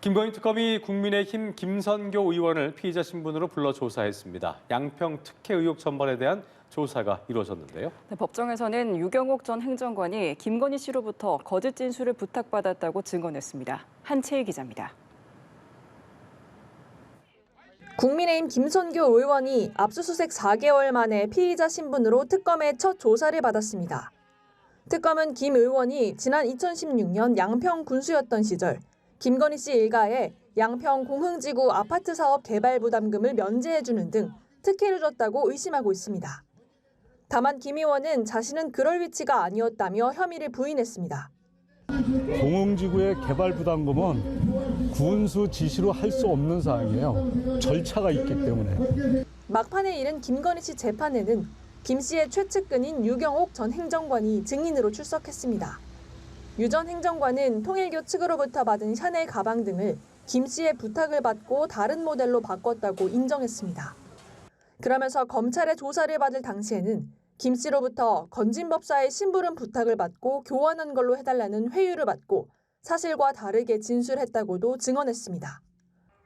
김건희 특검이 국민의힘 김선교 의원을 피의자 신분으로 불러 조사했습니다. 양평 특혜 의혹 전반에 대한 조사가 이루어졌는데요. 네, 법정에서는 유경옥 전 행정관이 김건희 씨로부터 거짓 진술을 부탁받았다고 증언했습니다. 한채희 기자입니다. 국민의힘 김선교 의원이 압수수색 4개월 만에 피의자 신분으로 특검의 첫 조사를 받았습니다. 특검은 김 의원이 지난 2016년 양평 군수였던 시절 김건희 씨 일가에 양평 공흥지구 아파트 사업 개발 부담금을 면제해주는 등 특혜를 줬다고 의심하고 있습니다. 다만 김 의원은 자신은 그럴 위치가 아니었다며 혐의를 부인했습니다. 공흥지구의 개발 부담금은 군수 지시로 할 수 없는 사항이에요. 절차가 있기 때문에. 막판에 이른 김건희 씨 재판에는 김 씨의 최측근인 유경옥 전 행정관이 증인으로 출석했습니다. 유 전 행정관은 통일교 측으로부터 받은 샤넬 가방 등을 김 씨의 부탁을 받고 다른 모델로 바꿨다고 인정했습니다. 그러면서 검찰의 조사를 받을 당시에는 김 씨로부터 건진법사의 심부름 부탁을 받고 교환한 걸로 해달라는 회유를 받고 사실과 다르게 진술했다고도 증언했습니다.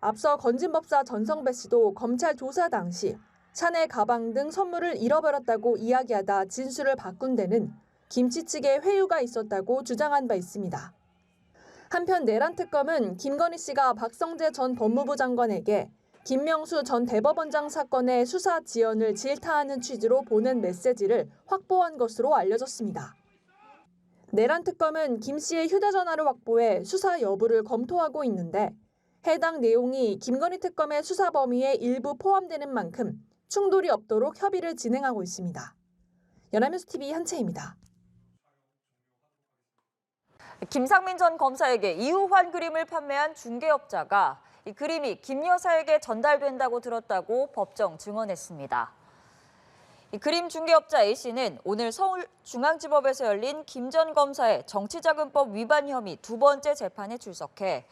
앞서 건진법사 전성배 씨도 검찰 조사 당시 샤넬 가방 등 선물을 잃어버렸다고 이야기하다 진술을 바꾼 데는 김씨 측의 회유가 있었다고 주장한 바 있습니다. 한편 내란 특검은 김건희 씨가 박성재 전 법무부 장관에게 김명수 전 대법원장 사건의 수사 지연을 질타하는 취지로 보낸 메시지를 확보한 것으로 알려졌습니다. 내란 특검은 김 씨의 휴대전화를 확보해 수사 여부를 검토하고 있는데 해당 내용이 김건희 특검의 수사 범위에 일부 포함되는 만큼 충돌이 없도록 협의를 진행하고 있습니다. 연합뉴스TV 한채입니다. 김상민 전 검사에게 이우환 그림을 판매한 중개업자가 이 그림이 김 여사에게 전달된다고 들었다고 법정 증언했습니다. 이 그림 중개업자 A씨는 오늘 서울중앙지법에서 열린 김 전 검사의 정치자금법 위반 혐의 두 번째 재판에 출석해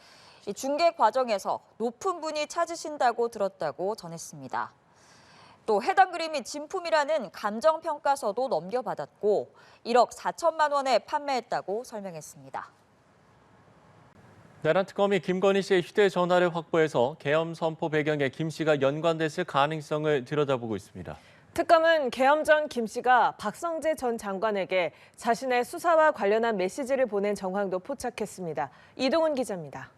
이 중개 과정에서 높은 분이 찾으신다고 들었다고 전했습니다. 또 해당 그림이 진품이라는 감정평가서도 넘겨받았고 1억 4천만 원에 판매했다고 설명했습니다. 내란 특검이 김건희 씨의 휴대전화를 확보해서 계엄 선포 배경에 김 씨가 연관됐을 가능성을 들여다보고 있습니다. 특검은 계엄 전 김 씨가 박성재 전 장관에게 자신의 수사와 관련한 메시지를 보낸 정황도 포착했습니다. 이동훈 기자입니다.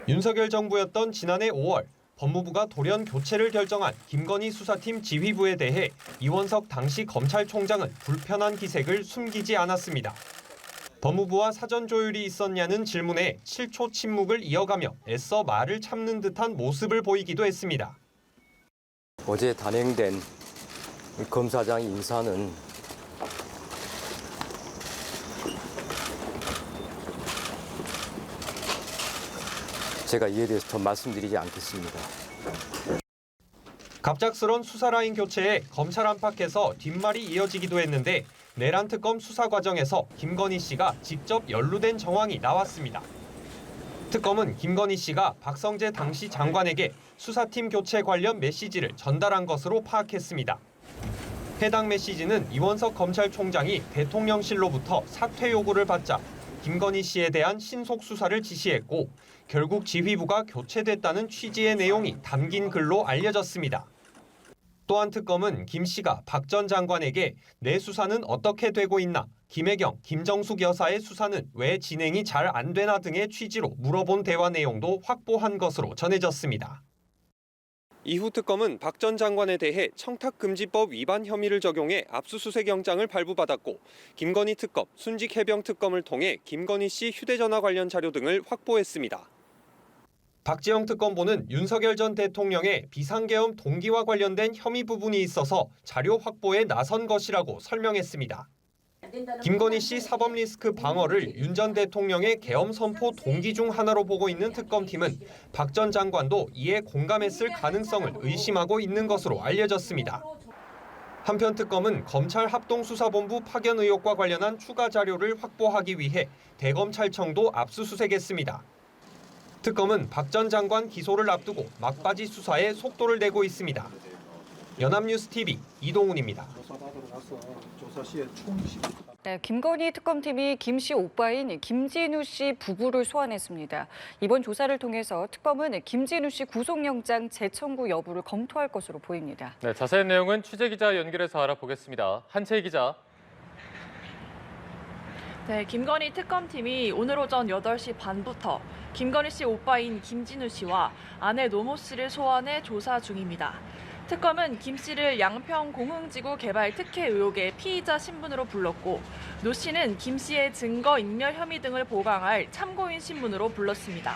윤석열 정부였던 지난해 5월 법무부가 돌연 교체를 결정한 김건희 수사팀 지휘부에 대해 이원석 당시 검찰총장은 불편한 기색을 숨기지 않았습니다. 법무부와 사전 조율이 있었냐는 질문에 7초 침묵을 이어가며 애써 말을 참는 듯한 모습을 보이기도 했습니다. 어제 단행된 검사장 인사는 제가 이에 대해서 더 말씀드리지 않겠습니다. 갑작스런 수사 라인 교체에 검찰 안팎에서 뒷말이 이어지기도 했는데 내란 특검 수사 과정에서 김건희 씨가 직접 연루된 정황이 나왔습니다. 특검은 김건희 씨가 박성재 당시 장관에게 수사팀 교체 관련 메시지를 전달한 것으로 파악했습니다. 해당 메시지는 이원석 검찰총장이 대통령실로부터 사퇴 요구를 받자 김건희 씨에 대한 신속 수사를 지시했고 결국 지휘부가 교체됐다는 취지의 내용이 담긴 글로 알려졌습니다. 또한 특검은 김 씨가 박 전 장관에게 내 수사는 어떻게 되고 있나, 김혜경, 김정숙 여사의 수사는 왜 진행이 잘 안 되나 등의 취지로 물어본 대화 내용도 확보한 것으로 전해졌습니다. 이후 특검은 박 전 장관에 대해 청탁금지법 위반 혐의를 적용해 압수수색 영장을 발부받았고 김건희 특검, 순직해병 특검을 통해 김건희 씨 휴대전화 관련 자료 등을 확보했습니다. 박지영 특검보는 윤석열 전 대통령의 비상계엄 동기와 관련된 혐의 부분이 있어서 자료 확보에 나선 것이라고 설명했습니다. 김건희 씨 사법 리스크 방어를 윤 전 대통령의 계엄 선포 동기 중 하나로 보고 있는 특검팀은 박 전 장관도 이에 공감했을 가능성을 의심하고 있는 것으로 알려졌습니다. 한편 특검은 검찰 합동수사본부 파견 의혹과 관련한 추가 자료를 확보하기 위해 대검찰청도 압수수색했습니다. 특검은 박 전 장관 기소를 앞두고 막바지 수사에 속도를 내고 있습니다. 연합뉴스TV 이동훈입니다. 네, 김건희 특검팀이 김 씨 오빠인 김진우 씨 부부를 소환했습니다. 이번 조사를 통해서 특검은 김진우 씨 구속영장 재청구 여부를 검토할 것으로 보입니다. 네, 자세한 내용은 취재기자 연결해서 알아보겠습니다. 한채희 기자. 네, 김건희 특검팀이 오늘 오전 8시 반부터 김건희 씨 오빠인 김진우 씨와 아내 노모 씨를 소환해 조사 중입니다. 특검은 김 씨를 양평 공흥지구 개발 특혜 의혹의 피의자 신분으로 불렀고 노 씨는 김 씨의 증거인멸 혐의 등을 보강할 참고인 신분으로 불렀습니다.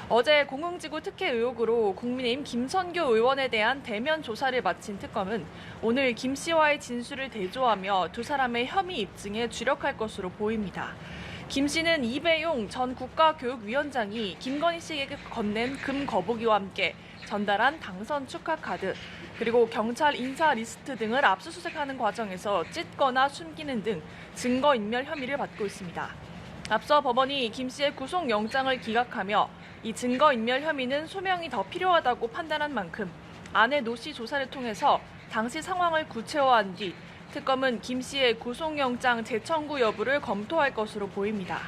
어제 공흥지구 특혜 의혹으로 국민의힘 김선교 의원에 대한 대면 조사를 마친 특검은 오늘 김 씨와의 진술을 대조하며 두 사람의 혐의 입증에 주력할 것으로 보입니다. 김 씨는 이배용 전 국가교육위원장이 김건희 씨에게 건넨 금 거북이와 함께 전달한 당선 축하 카드, 그리고 경찰 인사 리스트 등을 압수수색하는 과정에서 찢거나 숨기는 등 증거인멸 혐의를 받고 있습니다. 앞서 법원이 김 씨의 구속영장을 기각하며 이 증거인멸 혐의는 소명이 더 필요하다고 판단한 만큼 아내 노 씨 조사를 통해서 당시 상황을 구체화한 뒤 특검은 김 씨의 구속영장 재청구 여부를 검토할 것으로 보입니다.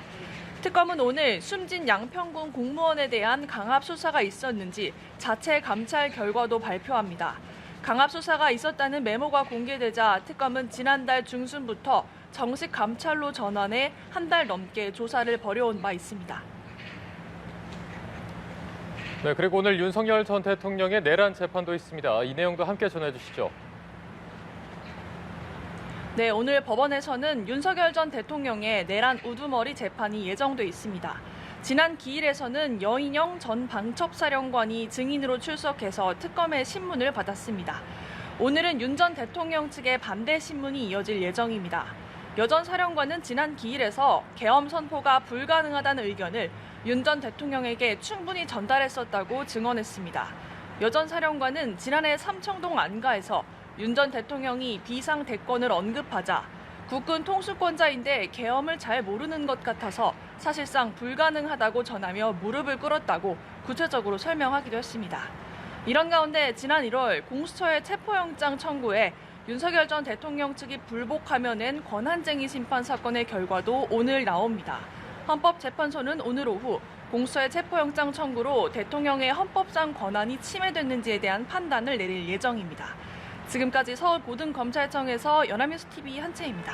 특검은 오늘 숨진 양평군 공무원에 대한 강압 수사가 있었는지 자체 감찰 결과도 발표합니다. 강압 수사가 있었다는 메모가 공개되자 특검은 지난달 중순부터 정식 감찰로 전환해 한 달 넘게 조사를 벌여온 바 있습니다. 네, 그리고 오늘 윤석열 전 대통령의 내란 재판도 있습니다. 이 내용도 함께 전해주시죠. 네, 오늘 법원에서는 윤석열 전 대통령의 내란 우두머리 재판이 예정돼 있습니다. 지난 기일에서는 여인영 전 방첩사령관이 증인으로 출석해서 특검의 신문을 받았습니다. 오늘은 윤 전 대통령 측의 반대 신문이 이어질 예정입니다. 여 전 사령관은 지난 기일에서 계엄 선포가 불가능하다는 의견을 윤 전 대통령에게 충분히 전달했었다고 증언했습니다. 여 전 사령관은 지난해 삼청동 안가에서 윤 전 대통령이 비상 대권을 언급하자 국군 통수권자인데 계엄을 잘 모르는 것 같아서 사실상 불가능하다고 전하며 무릎을 꿇었다고 구체적으로 설명하기도 했습니다. 이런 가운데 지난 1월 공수처의 체포영장 청구에 윤석열 전 대통령 측이 불복하며 낸 권한쟁의 심판 사건의 결과도 오늘 나옵니다. 헌법재판소는 오늘 오후 공수처의 체포영장 청구로 대통령의 헌법상 권한이 침해됐는지에 대한 판단을 내릴 예정입니다. 지금까지 서울고등검찰청에서 연합뉴스TV 한채입니다.